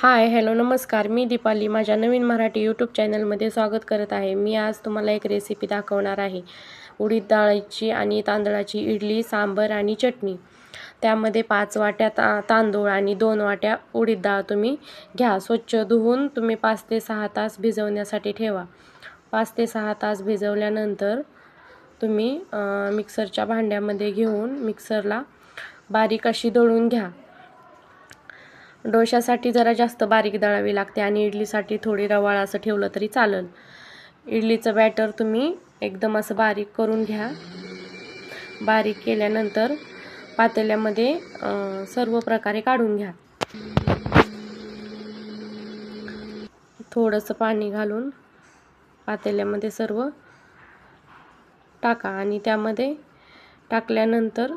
हाय, hello, नमस्कार. मी दीपाली माझ्या नवीन Marathi YouTube चॅनलमध्ये स्वागत करत आहे. मी आज तुम्हाला एक रेसिपी दाखवणार आहे. उडीद डाळीची आणि तांदळाची इडली, सांबर आणि चटणी. त्यामध्ये 5 वाट्या तांदूळ आणि 2 वाट्या उडीद डाळ तुम्ही घ्या. स्वच्छ धुवून तुम्ही 5 ते 6 तास भिजवण्यासाठी ठेवा. 5 ते 6 तास भिजवल्यानंतर तुम्ही मिक्सरच्या भांड्यामध्ये घेऊन मिक्सरला बारीक अशी दळून घ्या. डोश्यासाठी जरा जास्त बारीक दळावी लागते आणि इडलीसाठी थोडी रवाळ असं ठेवलं तरी चालेल. इडलीचं बॅटर तुम्ही एकदम असं बारीक करून घ्या. बारीक केल्यानंतर पातेल्यामध्ये सर्व प्रकारे काढून घ्या. थोडंसं पाणी घालून पातेल्यामध्ये सर्व टाका आणि त्यामध्ये टाकल्यानंतर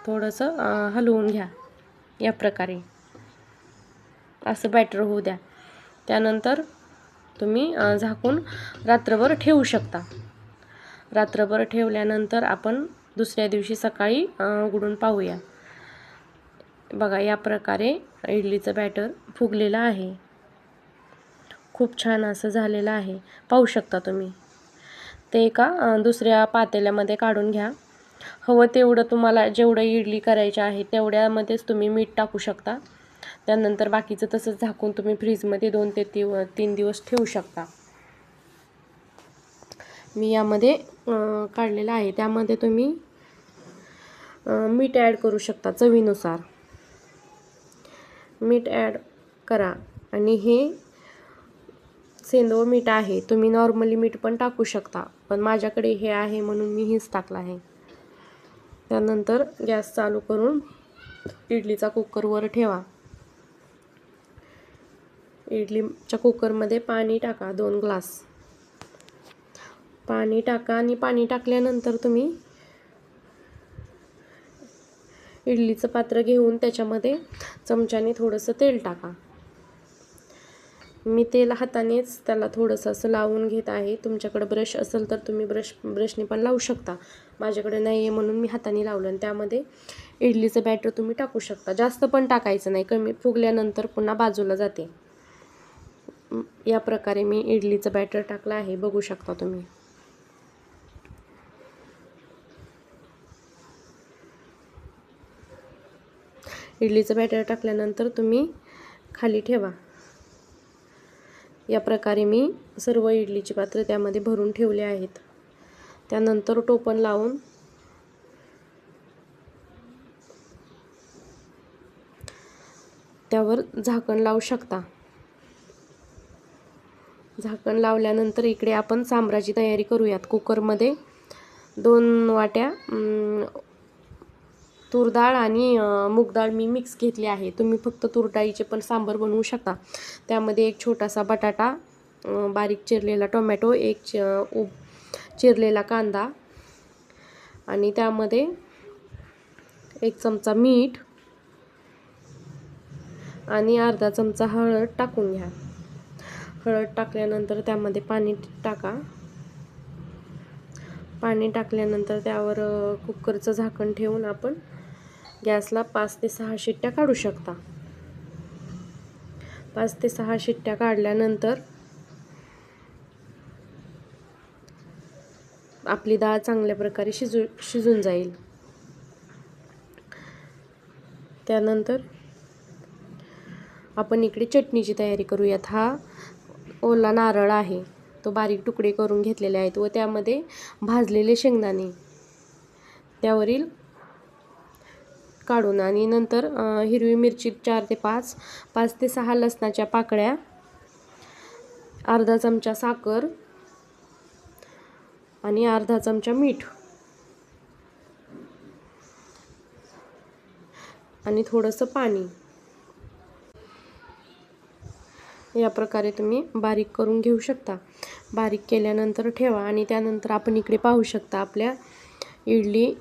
थोडंसं हलवून घ्या. या प्रकारे असं बॅटर होऊ द्या. त्यानंतर तुम्ही झाकून रात्रभर ठेवू शकता. रात्रभर ठेवल्यानंतर आपण दुसऱ्या दिवशी सकाळी उघडून पाहूया. बघा, या प्रकारे इडलीचं बॅटर फुगलेलं आहे. खूप छान असं झालेलं आहे. पाहू शकता तुम्ही. ते एका दुसऱ्या पातेल्यामध्ये काढून घ्या. हवं तेवढं तुम्हाला जेवढं इडली करायची आहे तेवढ्यामध्येच तुम्ही मीठ टाकू शकता. त्यानंतर बाकीचं तसंच झाकून तुम्ही फ्रीजमध्ये 2 ते 3 दिवस ठेवू शकता. मी यामध्ये काढलेलं आहे. त्यामध्ये तुम्ही मीठ ॲड करू शकता चवीनुसार. मीठ ॲड करा आणि हे सेंधव मीठ आहे. तुम्ही नॉर्मली मीठ पण टाकू शकता, पण माझ्याकडे हे आहे म्हणून मी हेच टाकलं आहे. त्यानंतर गॅस चालू करून इडलीचा कुकरवर ठेवा. इडलीच्या कुकरमध्ये पाणी टाका. 2 ग्लास पाणी टाका आणि पाणी टाकल्यानंतर तुम्ही इडलीचं पात्र घेऊन त्याच्यामध्ये चमच्याने थोडंसं तेल टाका. मी तेल हातानेच त्याला थोडंसं असं लावून घेत आहे. तुमच्याकडे ब्रश असेल तर तुम्ही ब्रशने पण लावू शकता. माझ्याकडे नाही आहे म्हणून मी हाताने लावलं. आणि त्यामध्ये इडलीचं बॅटर तुम्ही टाकू शकता. जास्त पण टाकायचं नाही, कमी फुगल्यानंतर पुन्हा बाजूला जाते. या प्रकारे मी इडलीचं बॅटर टाकलं आहे. बघू शकता तुम्ही. इडलीचं बॅटर टाकल्यानंतर तुम्ही खाली ठेवा. या प्रकारे मी सर्व इडलीची पात्र त्यामध्ये भरून ठेवले आहेत. त्यानंतर टोपण लावून त्यावर झाकण लावू शकता. झाकण लावल्यानंतर इकडे आपण सांबराची तयारी करूयात. कुकरमध्ये 2 वाट्या तूर डाळ आणि मूग डाळ मी मिक्स घेतली आहे. तुम्ही फक्त तूर डाळीचे पण सांबर बनवू शकता. त्यामध्ये एक छोटासा बटाटा, बारीक चिरलेला टोमॅटो, एक चिरलेला कांदा आणि त्यामध्ये 1 चमचा मीठ आणि अर्धा चमचा हळद टाकून घ्या. हळद टाकल्यानंतर त्यामध्ये पाणी टाका. पाणी टाकल्यानंतर त्यावर कुकरचं झाकण ठेवून आपण गॅसला 5 ते 6 शिट्ट्या काढू शकता. 5 ते 6 शिट्ट्या काढल्यानंतर आपली डाळ चांगल्या प्रकारे शिजून जाईल. त्यानंतर आपण इकडे चटणीची तयारी करूयात. हा ओला नारळ आहे, तो बारीक तुकडे करून घेतलेले आहेत व त्यामध्ये भाजलेले शेंगदाणे त्यावरील काढून आणि नंतर हिरवी मिरची 4 ते 5, 5 ते 6 लसणाच्या पाकळ्या, अर्धा चमचा साखर आणि अर्धा चमचा मीठ आणि थोडंसं पाणी. या प्रकारे तुम्ही बारीक करून घेऊ शकता. बारीक केल्यानंतर ठेवा आणि त्यानंतर आपण इकडे पाहू शकता आपल्या इडली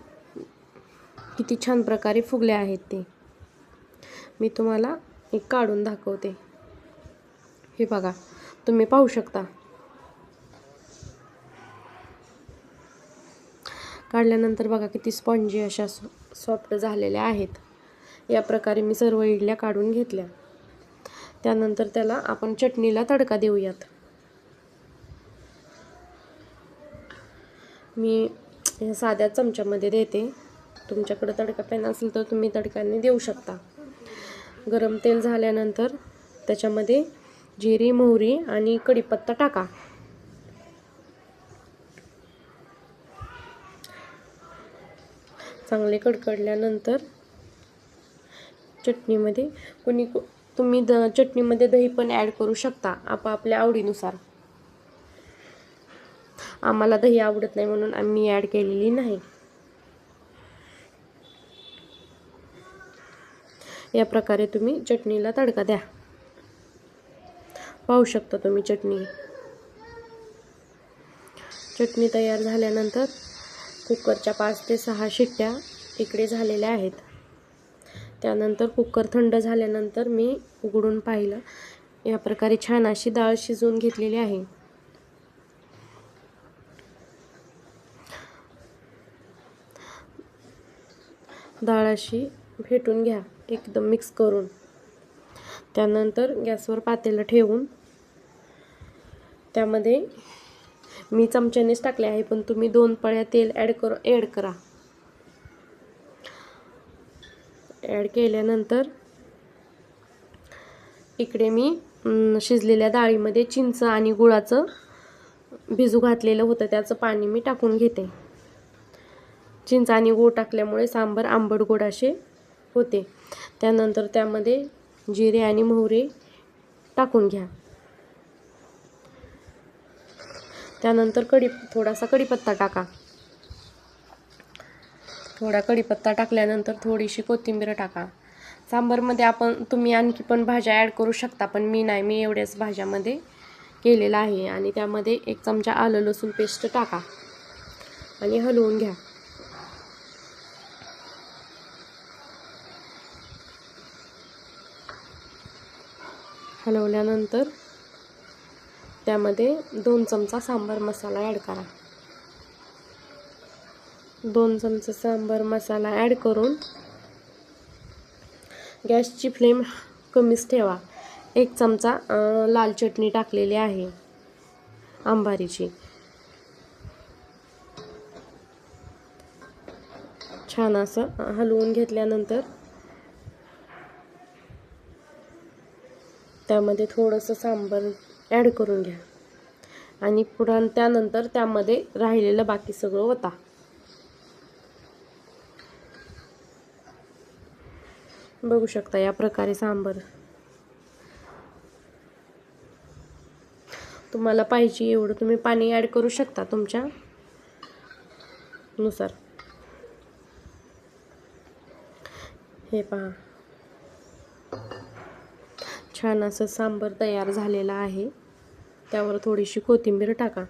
किती छान प्रकारे फुगल्या आहेत ते. मी तुम्हाला एक काढून दाखवते. हे बघा, तुम्ही पाहू शकता. काढल्यानंतर बघा किती स्पॉन्जी अशा सॉफ्ट झालेल्या आहेत. या प्रकारे मी सर्व इडल्या काढून घेतल्या. त्यानंतर त्याला आपण चटणीला तडका देऊयात. मी साध्या चमच्यामध्ये देते. तुमच्याकडे तडका पॅन असेल तर तुम्ही तडक्याने देऊ शकता. गरम तेल झाल्यानंतर त्याच्यामध्ये जिरी, मोहरी आणि कढीपत्ता टाका. चांगले कडकडल्यानंतर चटणीमध्ये तुम्ही चटणीमध्ये दही पण ॲड करू शकता आपापल्या आवडीनुसार. आम्हाला दही आवडत नाही म्हणून आम्ही ॲड केलेली नाही. या प्रकारे तुम्ही चटणीला तडका द्या. पाहू शकता तुम्ही चटणी तयार झाल्यानंतर कुकरच्या 5 ते 6 शिट्ट्या इकडे झालेल्या आहेत. त्यानंतर कुकर थंड झाल्यानंतर मी उघडून पाहिलं. या प्रकारे छान अशी डाळ शिजवून घेतलेली आहे. डाळ अशी फेटून घ्या एकदम मिक्स करून. त्यानंतर गॅसवर पातेलं ठेवून त्यामध्ये मी चमच्यानेच टाकले आहे, पण तुम्ही 2 पळ्या तेल ॲड करा. ॲड केल्यानंतर इकडे मी शिजलेल्या डाळीमध्ये चिंच आणि गुळाचं भिजू घातलेलं होतं, त्याचं पाणी मी टाकून घेते. चिंच आणि गूळ टाकल्यामुळे सांबार आंबट गोड असे होते. त्यानंतर त्यामध्ये जिरे आणि मोहरी टाकून घ्या. त्यानंतर थोडासा कढीपत्ता टाका. थोडा कढीपत्ता टाकल्यानंतर थोडीशी कोथिंबीर टाका. सांबारमध्ये तुम्ही आणखी पण भाज्या ॲड करू शकता, पण मी नाही, मी एवढ्याच भाज्यामध्ये केलेला आहे. आणि त्यामध्ये 1 चमचा आलं लसूण पेस्ट टाका आणि हलवून घ्या. हलवल्यानंतर त्यामध्ये 2 चमचा सांबार मसाला ॲड करा. 2 चमचे सांबार मसाला ॲड करून गॅसची फ्लेम कमीच ठेवा. 1 चमचा लाल चटणी टाकलेली आहे आंबारीची. छान असं हलवून घेतल्यानंतर त्यामध्ये थोडंसं सांबार ॲड करून घ्या आणि त्यानंतर त्यामध्ये राहिलेलं बाकी सगळं ओता. बघू शकता या प्रकारे सांबार. तुम्हाला पाहिजे एवढं तुम्ही पाणी ॲड करू शकता तुमच्या नुसार. हे पहा, छान असं सांबार तयार झालेलं आहे. त्यावर थोडीशी कोथिंबीर टाका.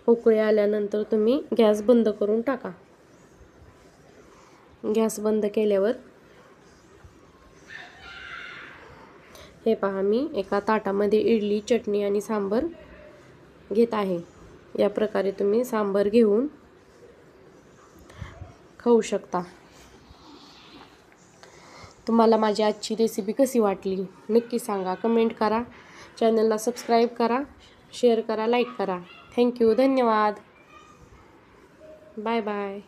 उकळी आल्यानंतर तुम्ही गॅस बंद करून टाका. गॅस बंद केल्यावर हे पहा, मी एका ताटामध्ये इडली, चटणी आणि सांबार घेत आहे. या प्रकारे तुम्ही सांबार घेऊन खाऊ शकता. तुम्हाला माझी आजची रेसिपी कशी वाटली नक्की सांगा. कमेंट करा. चॅनलला सबस्क्राईब करा, शेअर करा, लाईक करा. थँक्यू. धन्यवाद. Bye bye.